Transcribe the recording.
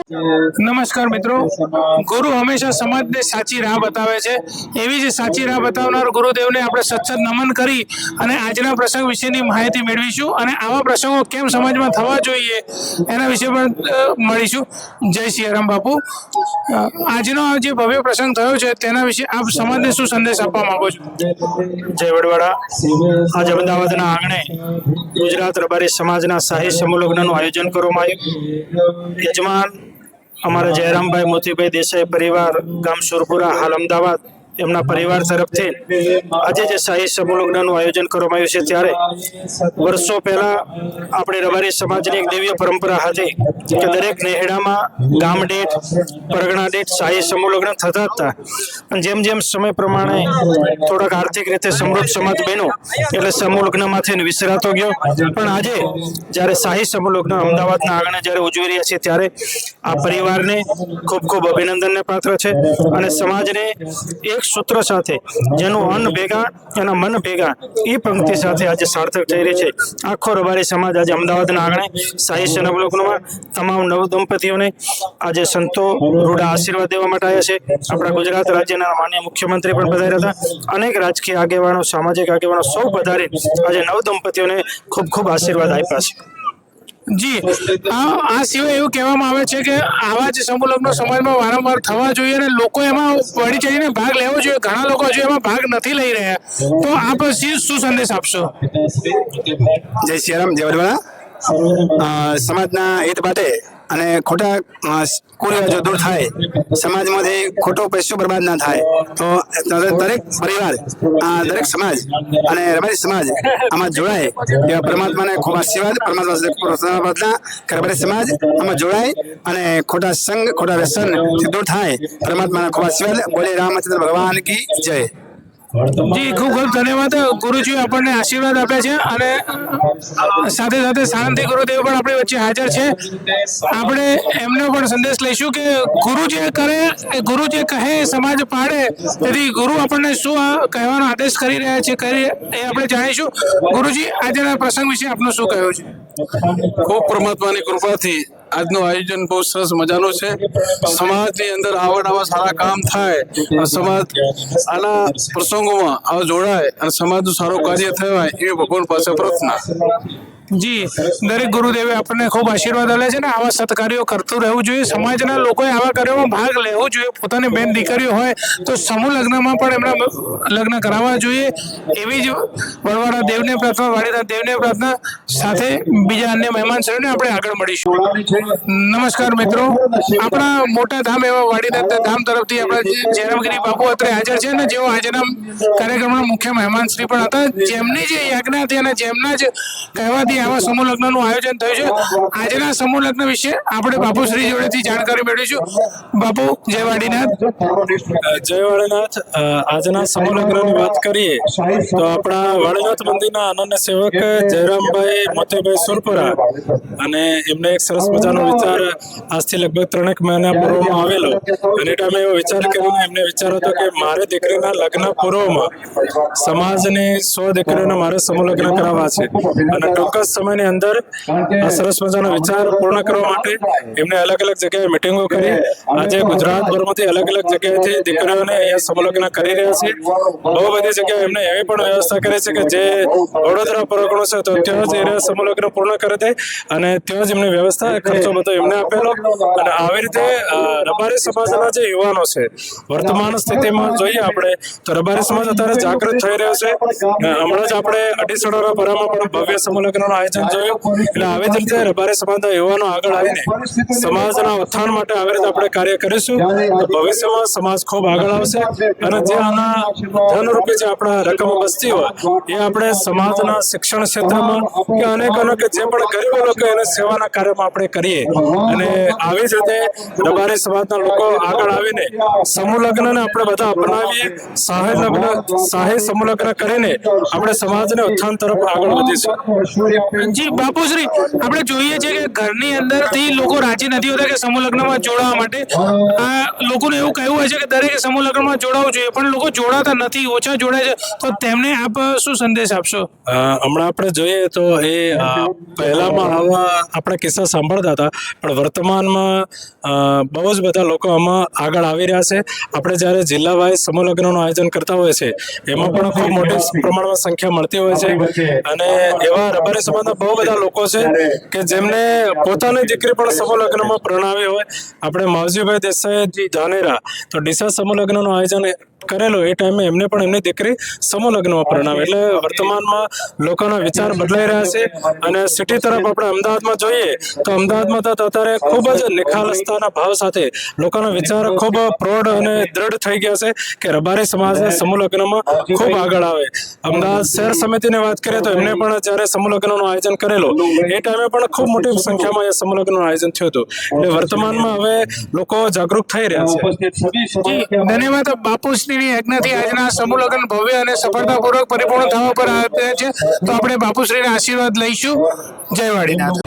નમસ્કાર મિત્રો, ગુરુ હંમેશા સમાજને સાચી રાહ બતાવે છે. એવી જ સાચી રાહ બતાવનાર ગુરુદેવને આપણે સચ્ચર નમન કરી અને આજના પ્રસંગ વિશેની માહિતી મેળવીશું અને આવા પ્રસંગો કેમ સમાજમાં થવા જોઈએ એના વિશે પણ મળીશું. જય સિયારામ બાપુ, આજનો જે ભવ્ય પ્રસંગ થયો છે તેના વિશે આપ સમાજને શું સંદેશ આપવા માંગો છો? જય વડવાડા. આજે અમદાવાદના આંગણે ગુજરાત રબારી સમાજના શાહી સમૂહ લગ્નનું આયોજન કરવામાં આવ્યું. યજમાન અમારા જયરામભાઈ મોતીભાઈ દેસાઈ પરિવાર, ગામ સુરપુરા, હાલ અમદાવાદ, એમના પરિવાર તરફથી આજે જે શાહી સમૂહ લગ્નનું આયોજન કરવામાં આવ્યું છે ત્યારે વર્ષો પહેલા આપણે રબારી સમાજની એક દિવ્ય પરંપરા હતી કે દરેક નેહડામાં ગામ દીઠ, પરગણા દીઠ શાહી સમૂહ લગ્ન થતા હતા. અને જેમ જેમ સમય પ્રમાણે થોડાક આર્થિક રીતે સમૃદ્ધ સમાજ બન્યો એટલે સમૂહ લગ્નમાંથી વિસરાતો ગયો. પણ આજે જ્યારે શાહી સમૂહ લગ્ન અમદાવાદના આંગણે જ્યારે ઉજવી રહ્યા છીએ ત્યારે આ પરિવારને ખૂબ ખૂબ અભિનંદનને પાત્ર છે અને સમાજને એક સૂત્ર સાથે જેનું અન્ન ભેગા એના મન ભેગા એ પંક્તિ સાથે આજે સાર્થક થઈ રહી છે. આખો રબારી સમાજ આજે અમદાવાદના આંગણે શાહી સમૂહ લગ્નમાં તમામ નવ દંપતીઓને આજે સંતો રૂડા આશીર્વાદ દેવા માટે આવ્યા છે. આપણા ગુજરાત રાજ્યના માનનીય મુખ્યમંત્રી પણ પધાર્યા હતા. અનેક રાજકીય આગેવાનો, સામાજિક આગેવાનો સૌ પધારી આજે નવ દંપતીઓને ખૂબ ખૂબ આશીર્વાદ આપ્યા છે. જી, આ સિવાય એવું કહેવામાં આવે છે કે આવા જ સમૂહ લગ્નો સમાજમાં વારંવાર થવા જોઈએ અને લોકો એમાં વળી ચડીને ભાગ લેવો જોઈએ. ઘણા લોકો હજુ એમાં ભાગ નથી લઈ રહ્યા, તો આપ શું સંદેશ આપશો? જય સિયારામ, જય વડવાડા. સમાજના હિત માટે અને ખોટા કુરિવાજો દૂર થાય, સમાજમાંથી ખોટો પૈસો બરબાદ ના થાય, તો દરેક પરિવાર, દરેક સમાજ અને રબારી સમાજ આમાં જોડાય એવા પરમાત્માને ખૂબ આશીર્વાદ. પરમાત્મા કે રબારી સમાજ આમાં જોડાય અને ખોટા સંગ, ખોટા વ્યસન દૂર થાય. પરમાત્માના ખૂબ આશીર્વાદ. બોલે રામચંદ્ર ભગવાન કી જય. જી, ખૂબ ખૂબ ધન્યવાદ. ગુરુજી આપણને આશીર્વાદ આપે છે અને સાથે સાથે શાંતિ ગુરુદેવ પણ આપણી વચ્ચે હાજર છે. આપણે એમનો પણ સંદેશ લઈશું કે ગુરુ જે કરે, ગુરુ જે કહે સમાજ પાડે. તેથી ગુરુ આપણને શું કહેવાનો આદેશ કરી રહ્યા છે એ આપણે જાણીશું. ગુરુજી, આજના પ્રસંગ વિશે આપનું શું કહેવું છે? ખૂબ પરમાત્માની કૃપાથી આજનું આયોજન બહુ સરસ મજાનું છે. સમાજની અંદર આવા સારા કામ થાય, સમાજ આના પ્રસંગોમાં આવા જોડાય અને સમાજનું સારું કાર્ય થવાય એવી ભગવાન પાસે પ્રાર્થના. જી, દરેક ગુરુદેવે આપણને ખૂબ આશીર્વાદ આપે છે ને આવા સત્કાર્યો કરતું રહેવું જોઈએ. સમાજના લોકોએ આવા કાર્યોમાં ભાગ લેવો જોઈએ. પોતાની બેન દીકરીઓ હોય તો સમૂહ લગ્નમાં પણ એમના લગ્ન કરાવવા જોઈએ. એવી જ વડવાડા દેવને પ્રાર્થના, વાડીના દેવને પ્રાર્થના સાથે બીજા અન્ય મહેમાન શ્રેણીને આપણે આગળ મળીશું. નમસ્કાર મિત્રો, આપણા મોટા ધામ એવા વાડીના ધામ તરફથી આપણા જયરામગીરી બાપુ અત્રે હાજર છે અને જેઓ આજના કાર્યક્રમના મુખ્ય મહેમાન શ્રી પણ હતા. જેમની જે યાજ્ઞા હતી અને જેમના જ કહેવાથી આવા સમૂહ લગ્નનું આયોજન થયું છે. આજના સમૂહ લગ્ન વિશે આપણે બાપુ શ્રી જોડેથી જાણકારી મેળવીશું. બાપુ, જય વાડીનાથ. જય વાડીનાથ. આજના સમૂહ લગ્નની વાત કરીએ તો આપણા વાડીનાથ મંદિરના અનન્ય સેવક જયરામભાઈ મોતીભાઈ સુરપુરા અને એમને એક સરસ મજાનો વિચાર આજથી લગભગ 3 મહિના પૂર્વમાં આવેલો અને એ ટાઈમે એવો વિચાર કરીને એમને વિચાર હતો કે મારે દીકરીના લગ્ન પૂર્વમાં સમાજની 100 દીકરીઓને મારે સમૂહ લગ્ન કરાવવા છે અને ટૂંક જ સમયની અંદર આ સરસ મજાનો વિચાર પૂર્ણ કરવા માટે એમને અલગ અલગ જગ્યાએ મિટિંગો કરી. આજે ગુજરાતભરમાંથી અલગ અલગ જગ્યાએથી દીકરીઓને અહીંયા સમૂહ લગ્ન કરી રહ્યા છે. બહુ બધી જગ્યાએ એમને એવી પણ વ્યવસ્થા કરી છે કે જે વડોદરા પરગણો છે તો ત્યાં જ એ સમૂહ લગ્ન પૂર્ણ કરે છે અને ત્યાં જ એમની વ્યવસ્થા, ખર્ચો બધો એમને આપેલો. અને આવી રીતે રબારી સમાજના જે યુવાનો છે વર્તમાન સ્થિતિમાં જોઈએ આપણે તો રબારી સમાજ અત્યારે જાગૃત થઈ રહ્યો છે. હમણાં જ આપણે અઢીસડાના ભરામાં પણ ભવ્ય સમૂહ લગ્નનું આયોજન જોયું. એટલે આવી જ રીતે રબારી સમાજના યુવાનો આગળ આવીને સમાજના ઉત્થાન માટે આવી રીતે આપણે કાર્ય કરીશું તો ભવિષ્યમાં સમાજ ખૂબ આગળ આવશે અને જે આના ધનરૂપે જે આપણા રકમ બચતી હોય એ આપણે સમાજના શિક્ષણ ક્ષેત્રમાં કે અનેક જે પણ ગરીબ લોકો એને સેવાના કાર્યમાં આપણે કરીએ. અને આવી જ રીતે રબારી સમાજના લોકો આગળ આવીને સમૂહ લગ્નને આપણે બધા અપનાવીએ. શાહી સમૂહ લગ્ન કરીને આપણે સમાજને ઉત્થાન તરફ આગળ વધીશું. જી બાપુશ્રી, આપણે જોઈએ છે કે ઘરની અંદરથી લોકો રાજી નથી હોતા કે સમૂહ લગ્નમાં જોડાવા માટે. આ લોકોને એવું કહેવું હોય છે કે દરેકે સમૂહ લગ્નમાં જોડાવું જોઈએ, પણ લોકો જોડાતા નથી, ઓછા જોડાય છે. તો તેમને આપ શું સંદેશ આપશો? હમણાં આપણે જોઈએ તો એ પહેલામાં આવા આપણે કિસ્સા સાંભળતા હતા, પણ વર્તમાનમાં બહુ જ બધા લોકો આમાં આગળ આવી રહ્યા છે. આપણે જ્યારે જિલ્લા વાઇઝ સમૂહ લગ્નનું આયોજન કરતા હોય છે, એમાં પણ ખૂબ મોટી પ્રમાણમાં સંખ્યા મળતી હોય છે. અને એવા રબારી સમાજના બહુ બધા લોકો છે કે જેમને પોતાની દીકરી પણ સમૂહ લગ્નમાં પરણાવી હોય. આપણે માવજીભાઈ દેસાઈ ધાનેરા તો ડીસા સમૂહ લગ્નનું આયોજન કરેલું, એ ટાઈમે એમને પણ એમની દીકરી સમૂહ લગ્નમાં પરણાવી. એટલે વર્તમાનમાં લોકોના વિચાર બદલાઈ રહ્યા છે. અને સિટી તરફ આપણે અમદાવાદમાં જોઈએ તો અમદાવાદમાં તો અત્યારે ખૂબ જ નિખાલસતાના ભાવ સાથે લોકોના વિચાર ખૂબ પ્રૌઢ અને દ્રઢ થઈ ગયા છે કે રબારી સમાજના સમૂહ લગ્નમાં ખૂબ આગળ આવે. અમદાવાદ શહેર સમિતિની વાત કરીએ તો એમને પણ જ્યારે સમૂહ લગ્નનું આયોજન કરેલું, એ ટાઈમે પણ ખૂબ મોટી સંખ્યામાં એ સમૂહ લગ્નનું આયોજન થયું હતું. એટલે વર્તમાનમાં હવે લોકો જાગૃત થઈ રહ્યા છે. જી ધન્યવાદ બાપુશ્રીની આજ્ઞાથી આજના સમૂહ લગ્ન ભવ્ય અને સફળતાપૂર્વક પરિપૂર્ણ થવા પર આવ્યા છે. તો આપણે બાપુશ્રીના આશીર્વાદ લઈશું. જય વાડીનાથ.